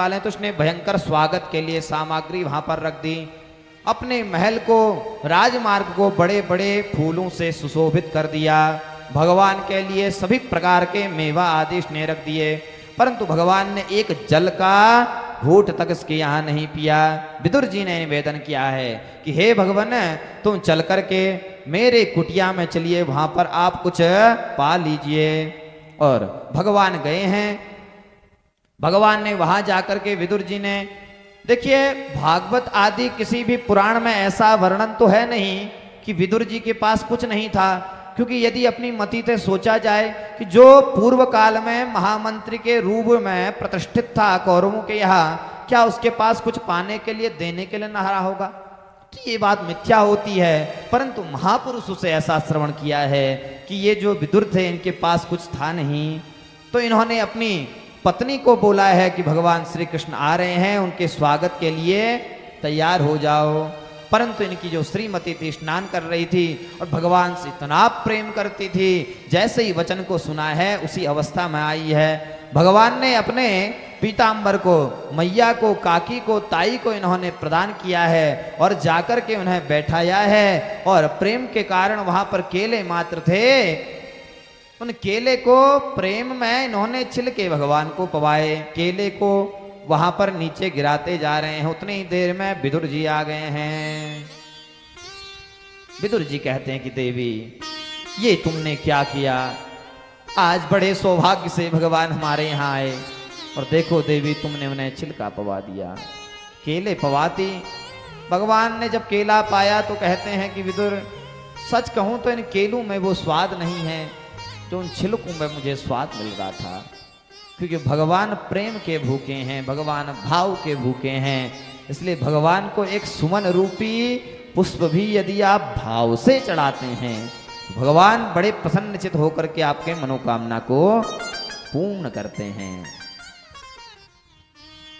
वाले हैं, तो उसने भयंकर स्वागत के लिए सामग्री वहां पर रख दी। अपने महल को, राजमार्ग को बड़े बड़े फूलों से सुशोभित कर दिया। भगवान के लिए सभी प्रकार के मेवा आदि उसने रख दिए, परंतु भगवान ने एक जल का घूंट तक इसके यहाँ नहीं पिया। विदुर जी ने निवेदन किया है कि हे भगवान, तुम चल करके मेरे कुटिया में चलिए, वहां पर आप कुछ पा लीजिए। और भगवान गए हैं। भगवान ने वहां जाकर के विदुर जी ने, देखिए भागवत आदि किसी भी पुराण में ऐसा वर्णन तो है नहीं कि विदुर जी के पास कुछ नहीं था, क्योंकि यदि अपनी मति से सोचा जाए कि जो पूर्व काल में महामंत्री के रूप में प्रतिष्ठित था कौरवों के यहाँ, क्या उसके पास कुछ पाने के लिए, देने के लिए न रहा होगा? तो ये बात मिथ्या होती है। परंतु महापुरुषों से ऐसा श्रवण किया है कि ये जो विदुर थे इनके पास कुछ था नहीं, तो इन्होंने अपनी पत्नी को बोला है कि भगवान श्री कृष्ण आ रहे हैं, उनके स्वागत के लिए तैयार हो जाओ। परंतु इनकी जो श्रीमती थी स्नान कर रही थी और भगवान से इतना प्रेम करती थी, जैसे ही वचन को सुना है उसी अवस्था में आई है। भगवान ने अपने पीतांबर को, मैया को, काकी को, ताई को इन्होंने प्रदान किया है और जाकर के उन्हें बैठाया है। और प्रेम के कारण वहां पर केले मात्र थे, उन केले को प्रेम में इन्होंने छिल के भगवान को पवाए। केले को वहां पर नीचे गिराते जा रहे हैं, उतनी ही देर में विदुर जी आ गए हैं। विदुर जी कहते हैं कि देवी, ये तुमने क्या किया? आज बड़े सौभाग्य से भगवान हमारे यहाँ आए और देखो देवी, तुमने उन्हें छिलका पवा दिया, केले पवाती। भगवान ने जब केला पाया तो कहते हैं कि विदुर, सच कहूं तो इन केलों में वो स्वाद नहीं है जो उन छिलकों में मुझे स्वाद मिल रहा था, क्योंकि भगवान प्रेम के भूखे हैं, भगवान भाव के भूखे हैं। इसलिए भगवान को एक सुमन रूपी पुष्प भी यदि आप भाव से चढ़ाते हैं, भगवान बड़े प्रसन्नचित होकर के आपके मनोकामना को पूर्ण करते हैं।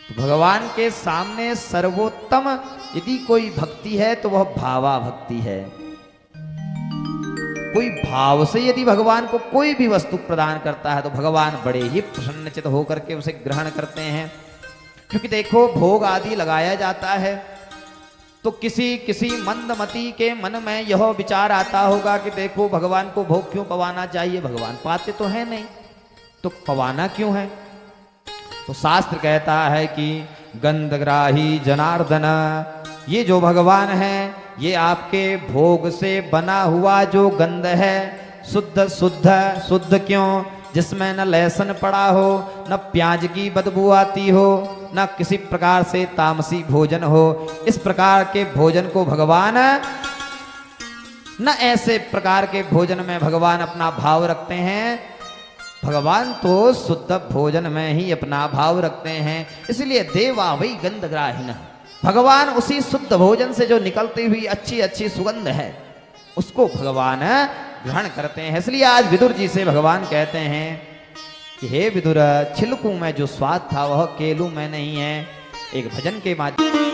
तो भगवान के सामने सर्वोत्तम यदि कोई भक्ति है तो वह भावा भक्ति है। कोई भाव से यदि भगवान को कोई भी वस्तु प्रदान करता है तो भगवान बड़े ही प्रसन्नचित होकर के उसे ग्रहण करते हैं। क्योंकि देखो, भोग आदि लगाया जाता है तो किसी मंदमती के मन में यह विचार आता होगा कि देखो, भगवान को भोग क्यों पवाना चाहिए, भगवान पाते तो है नहीं, तो पवाना क्यों है? तो शास्त्र कहता है कि गंधग्राही जनार्दन, ये जो भगवान है ये आपके भोग से बना हुआ जो गंध है, शुद्ध शुद्ध शुद्ध क्यों? जिसमें न लहसुन पड़ा हो, न प्याज की बदबू आती हो, न किसी प्रकार से तामसी भोजन हो। इस प्रकार के भोजन को भगवान, न ऐसे प्रकार के भोजन में भगवान अपना भाव रखते हैं। भगवान तो शुद्ध भोजन में ही अपना भाव रखते हैं। इसलिए देवा वही गंधग्राहिन, भगवान उसी शुद्ध भोजन से जो निकलती हुई अच्छी अच्छी सुगंध है उसको भगवान ग्रहण करते हैं। इसलिए आज विदुर जी से भगवान कहते हैं कि हे विदुर, छिलकों में जो स्वाद था वह केलों में नहीं है। एक भजन के माध्यम